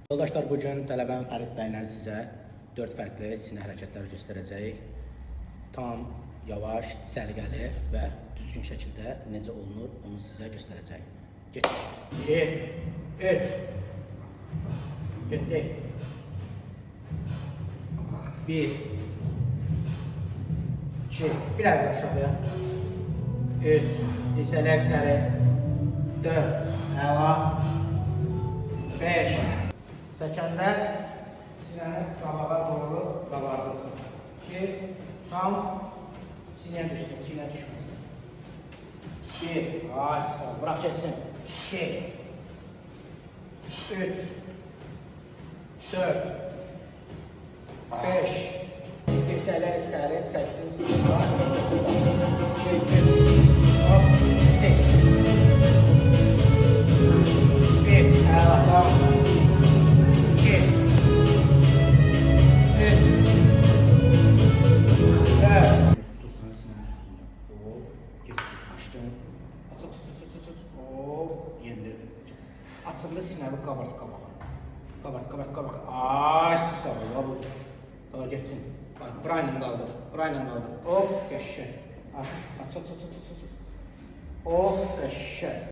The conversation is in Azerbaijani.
Yoldaşlar, bugün tələbəm Fərid bəylə sizə 4 fərqli sinə hərəkətləri göstərəcəyik. Tam, yavaş, səliqəli və düzgün şəkildə necə olunur, onu sizə göstərəcəyik. Getdik. 2, 3. Getdik. 1, 2, biraz aşağıya. 3, dirsəklər səri. 4, əla. 5. Səkəndə sinəni qabağa doğru qabardırsın. 2, tam sinəyə düşsün, sinə düşməsin. 1, bırak geçsin. 2, 3, 4, 5. Dirsəklər içəri çəkdin, sinə. 2, 3, hop, dik. 1, əla, tamam. 2, 3, 4. Dursan sinənin üstündə. Hop, getdi, açdın. Aç. Hop, yendirdin. Açıldı sinəvi qabart qabağa. Qabart. Ay, sağ ol. Daha getdin. Burayla qaldır. Hop, qəşəng. Aç. Hop, qəşəng.